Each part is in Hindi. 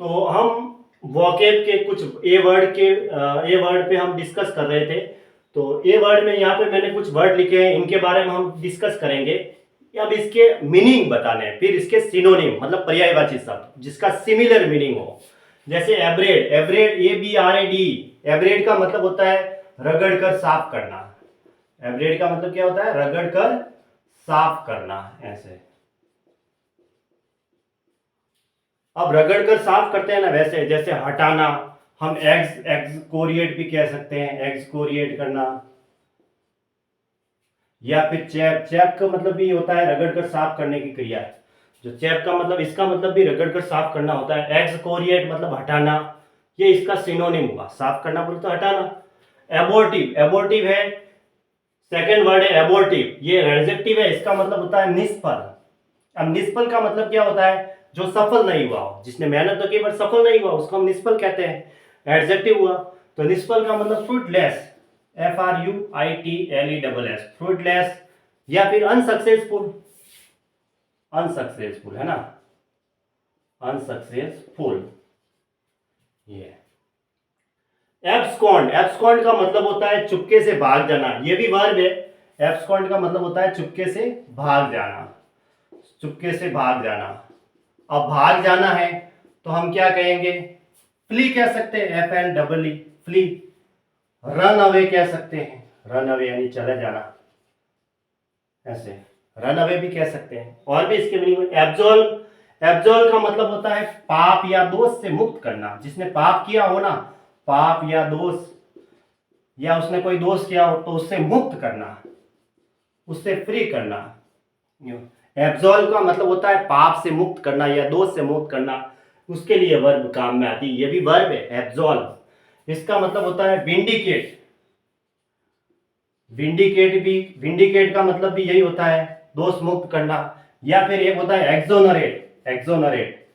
तो हम वोकेब के कुछ ए वर्ड पे हम डिस्कस कर रहे थे। तो ए वर्ड में यहाँ पे मैंने कुछ वर्ड लिखे हैं, इनके बारे में हम डिस्कस करेंगे। अब इसके मीनिंग बताने हैं, फिर इसके सिनोनिम मतलब पर्यायवाची शब्द जिसका सिमिलर मीनिंग हो। जैसे एब्रेड, एब्रेड ABRAD, एब्रेड का मतलब होता है रगड़ कर साफ करना। एब्रेड का मतलब क्या होता है? रगड़ कर साफ करना। ऐसे अब रगड़ कर साफ करते हैं ना, वैसे जैसे हटाना, हम एक्सकोरिएट भी कह सकते हैं, एक्सकोरिएट करना। या फिर चैप, चैप का मतलब भी होता है रगड़ कर साफ करने की क्रिया। जो चैप का मतलब, इसका मतलब भी रगड़ कर साफ करना होता है। एक्सकोरिएट मतलब हटाना, ये इसका सिनोनिम हुआ। साफ करना बोले तो हटाना। एबोर्टिव, एबोर्टिव है, सेकेंड वर्ड है एबोर्टिव, ये एडजेक्टिव है, इसका मतलब होता है निष्फल। अब निष्फल का मतलब क्या होता है? जो सफल नहीं हुआ हो, जिसने मेहनत तो की बट सफल नहीं हुआ, उसको हम निष्फल कहते हैं। एडजेक्टिव हुआ। तो निष्फल का मतलब फ्रूटलेस, FRUITLESS, फ्रूटलेस। या फिर अनसक्सेसफुल, अनसक्सेसफुल है ना, अनसक्सेसफुल। ये एब्सकॉन्ड, एब्सकॉन्ड का मतलब होता है चुपके से भाग जाना, ये भी वर्ब है। एब्सकॉन्ड का मतलब होता है चुपके से भाग जाना, चुपके से भाग जाना। अब भाग जाना है तो हम क्या कहेंगे? फ्ली कह सकते हैं, FLEE, फ्ली। रन अवे कह सकते हैं, रन अवे यानी चले जाना। ऐसे रन अवे भी कह सकते हैं। और भी इसके मीनिंग, एब्जॉल्व, एब्जॉल्व का मतलब होता है पाप या दोष से मुक्त करना। जिसने पाप किया हो ना, पाप या दोष, या उसने कोई दोष किया हो तो उससे मुक्त करना, उससे फ्री करना। एब्जॉल्व का मतलब होता है पाप से मुक्त करना या दोष से मुक्त करना, उसके लिए वर्ब काम में आती है। ये भी वर्ब है एब्जॉल्व। इसका मतलब होता है विंडिकेट, विंडिकेट भी, विंडिकेट का मतलब भी यही होता है दोष मुक्त करना। या फिर एक होता है एक्सोनरेट, एक्सोनरेट,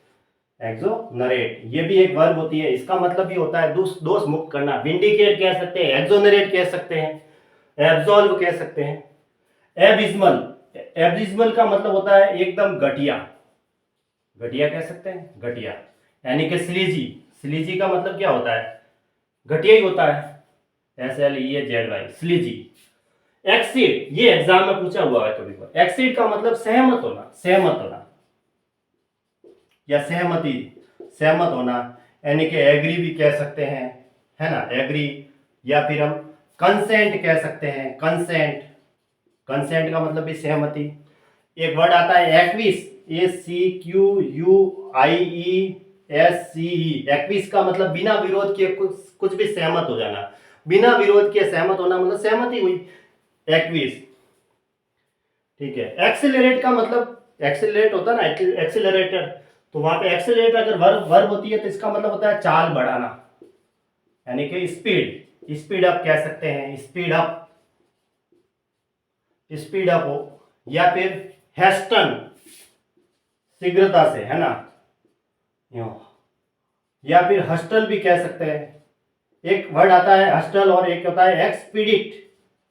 एक्सोनरेट, ये भी एक वर्ब होती है, इसका मतलब भी होता है दोष, दोष मुक्त करना। विंडिकेट कह सकते हैं, एक्सोनरेट कह सकते हैं, एब्सॉल्व कह सकते हैं। एबिस्मल, एबिस्मल का मतलब होता है एकदम घटिया, घटिया कह सकते हैं, घटिया। यानी कि स्लीजी, स्लीजी का मतलब क्या होता है? घटिया ही होता है, SLEAZY, स्लीजी। एक्सीड, ये एग्जाम में पूछा हुआ है कभी बार। एक्सीड का मतलब सहमत होना, सहमत होना या सहमति, सहमत होना। यानी कि एग्री भी कह सकते हैं, है ना, एग्री। या फिर हम कंसेंट कह सकते हैं, कंसेंट, कंसेंट का मतलब भी सहमति। एक वर्ड आता है एक्विस, ACQUIESCE, एक्विस का मतलब बिना विरोध के कुछ कुछ भी सहमत हो जाना। बिना विरोध के सहमत होना मतलब सहमति हुई, एक्विस। ठीक है। एक्सेलरेट का मतलब, एक्सेलरेट होता है ना, एक्सेलरेटर, तो वहां पे एक्सेलरेट अगर वर्ब वर्ब होती है तो इसका मतलब होता है चाल बढ़ाना, यानी कि स्पीड, स्पीड अप कह सकते हैं, स्पीड अप, स्पीड अप हो। या फिर हेस्टन, शीघ्रता से, है ना, यूं। या फिर हस्टल भी कह सकते हैं। एक वर्ड आता है हस्टल और एक होता है एक्सपीडिट,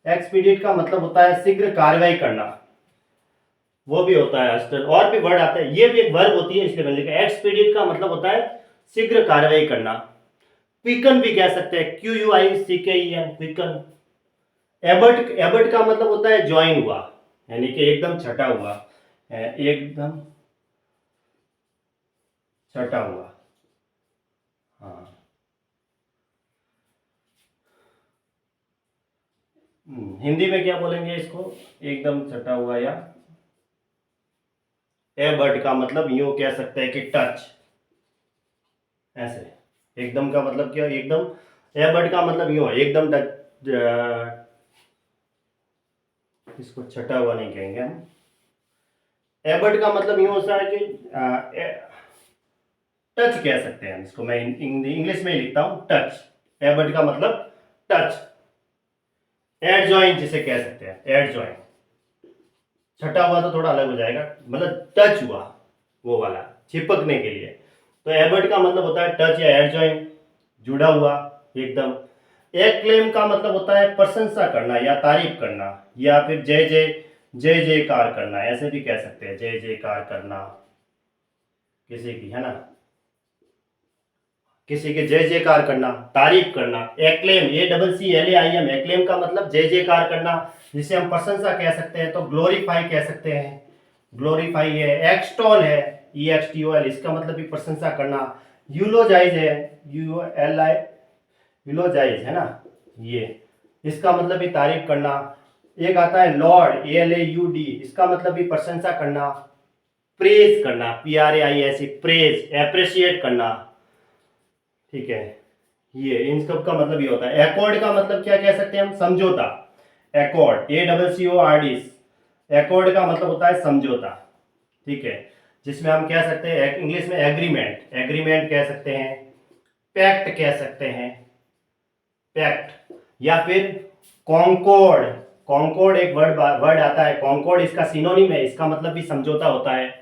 एक्सपीडिट का मतलब होता है शीघ्र कार्रवाई करना, वो भी होता है हस्टल। और भी वर्ड आता है, ये भी एक वर्ब होती है, इसलिए मैंने लिखा। एक्सपीडिट का मतलब होता है शीघ्र कार्रवाई करना। क्विकन भी कह सकते हैं, QUICKEN, क्विकन। एबर्ट, एबर्ट का मतलब होता है ज्वाइन हुआ, यानी कि एकदम छटा हुआ, एकदम छटा हुआ। हाँ, हिंदी में क्या बोलेंगे इसको? एकदम छटा हुआ। या एबर्ट का मतलब यूं कह सकते हैं कि टच, ऐसे। एकदम का मतलब क्या? एकदम। एबर्ट का मतलब यूं है एकदम टच, इसको छटा हुआ नहीं कहेंगे हम। एबर्ट का मतलब यूं होता है कि टच कह सकते हैं इसको। मैं इंग्लिश में ही लिखता हूं, टच। एबर्ट का मतलब टच। एडजॉइन जिसे कह सकते हैं, एडजॉइन। छटा हुआ तो थोड़ा अलग हो जाएगा, मतलब टच हुआ, वो वाला, चिपकने के लिए। तो एबर्ट का मतलब होता है टच या एडजॉइन, जुड़ा हुआ एकदम। एक्लेम का मतलब होता है प्रशंसा करना या तारीफ करना, या फिर जय जय, जय जयकार करना, ऐसे भी कह सकते हैं, जय जयकार करना किसी की, है ना। किसी के जय जयकार करना, तारीफ करना। एक्लेम, ACCLAIM, एक्लेम का मतलब जय जयकार करना, जिसे हम प्रशंसा कह सकते हैं। तो ग्लोरीफाई कह सकते हैं, ग्लोरीफाई है। एक्सटॉल है, EXTOL, इसका मतलब भी प्रशंसा करना। यूलोजाइज है, ULI, यूलोजाइज है ना, ये इसका मतलब भी तारीफ करना। एक आता है लॉर्ड, LAUD, इसका मतलब भी प्रशंसा करना। प्रेज करना, PRAISE, प्रेज, एप्रिशिएट करना, ठीक है। ये इन सब का मतलब ये होता है। एकॉर्ड का मतलब क्या कह सकते हैं हम, समझौता। एकॉर्ड, ACCORD, एकॉर्ड का मतलब होता है समझौता, ठीक है, जिसमें हम कह सकते हैं इंग्लिश में एग्रीमेंट, एग्रीमेंट कह सकते हैं, पैक्ट कह सकते हैं, पैक्ट, या फिर कॉन्कॉर्ड। कॉन्कॉर्ड एक वर्ड आता है, कॉन्कॉर्ड इसका सिनोनिम है, इसका मतलब भी समझौता होता है।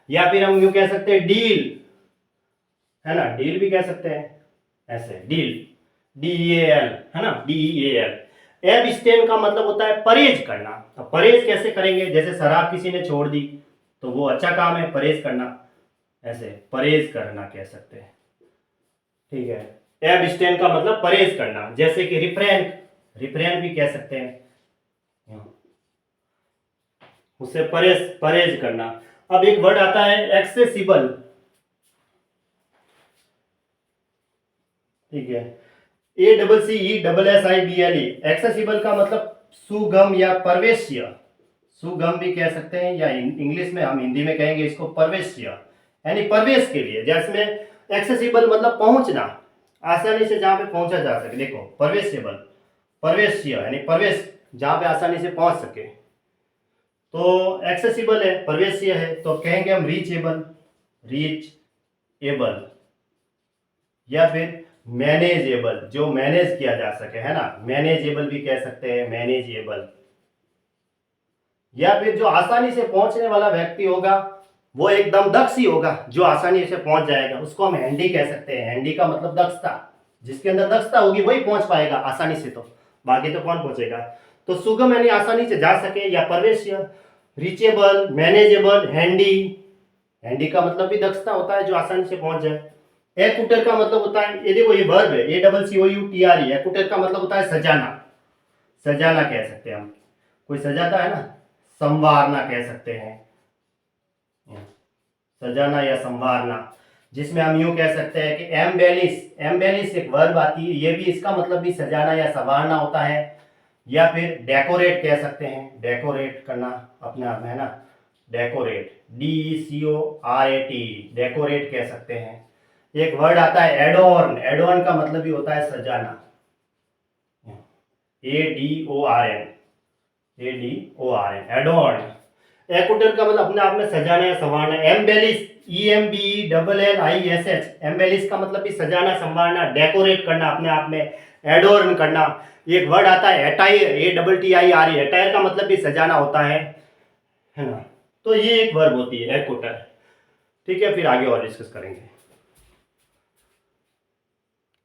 या फिर हम यूं कह सकते हैं डील, है ना, डील भी कह सकते हैं ऐसे, डील, DEAL, है ना, DEAL। एब्स्टेन का मतलब होता है परहेज करना। अब परहेज कैसे करेंगे, जैसे शराब किसी ने छोड़ दी तो वो अच्छा काम है, परहेज करना, ऐसे परहेज करना कह सकते हैं, ठीक है। एब्स्टेन का मतलब परहेज करना, जैसे कि रिफ्रेन, रिफ्रेन भी कह सकते हैं, उससे परहेज, परहेज करना। अब एक वर्ड आता है एक्सेसिबल, ठीक है, ACCESSIBLE, एक्सेसिबल का मतलब सुगम या प्रवेश्य, सुगम भी कह सकते हैं, या इंग्लिश में हम हिंदी में कहेंगे इसको प्रवेश्य, यानी प्रवेश के लिए। जैसे एक्सेसिबल मतलब पहुंचना, आसानी से जहां पे पहुंचा जा सके। देखो प्रवेशेबल, प्रवेश्य यानी प्रवेश, जहां पे आसानी से पहुंच सके। तो एक्सेसिबल है, प्रवेश्य है, तो कहेंगे हम रीचेबल, रीच एबल, या फिर मैनेजेबल, जो मैनेज किया जा सके, है ना, मैनेजेबल भी कह सकते हैं, मैनेजेबल। या फिर जो आसानी से पहुंचने वाला व्यक्ति होगा वो एकदम दक्ष ही होगा, जो आसानी से पहुंच जाएगा, उसको हम हैंडी कह सकते हैं। हैंडी का मतलब दक्षता, जिसके अंदर दक्षता होगी वही पहुंच पाएगा आसानी से, तो बाकी तो कौन पहुंचेगा। तो सुगम यानी आसानी से जा सके, या प्रवेश्य, रीचेबल, मैनेजेबल, हैंडी। हैंडी का मतलब भी दक्षता होता है, जो आसानी से पहुंच जाए। एक्यूटर का मतलब होता है, ये देखो ये वर्ब है, ACCOUTRE, एक्यूटर का मतलब होता है सजाना, सजाना कह सकते हैं हम, कोई सजाता है ना, संवारना कह सकते हैं, सजाना या संवारना, जिसमें हम यूं कह सकते हैं कि एम्बेलिश, एम्बेलिश एक वर्ब आती है, ये भी इसका मतलब भी सजाना या संवारना होता है। या फिर डेकोरेट कह सकते हैं, डेकोरेट करना अपने आप में, है ना, डेकोरेट, DECORAT, डेकोरेट कह सकते हैं। एक वर्ड आता है एडोर्न, एडोर्न का मतलब भी होता है सजाना, ADORN, एडोर्न। एक्यूटर का मतलब अपने आप में सजाना या संवारना। एम्बेलिश, EMBELLISH, एम्बेलिश का मतलब भी सजाना संवारना, डेकोरेट करना, अपने आप में एडोर्न करना। एक वर्ड आता है एटायर, ATTIRE, एटायर का मतलब भी सजाना होता है ना। तो ये एक वर्ब होती है एक्यूटर, ठीक है, फिर आगे और डिस्कस करेंगे।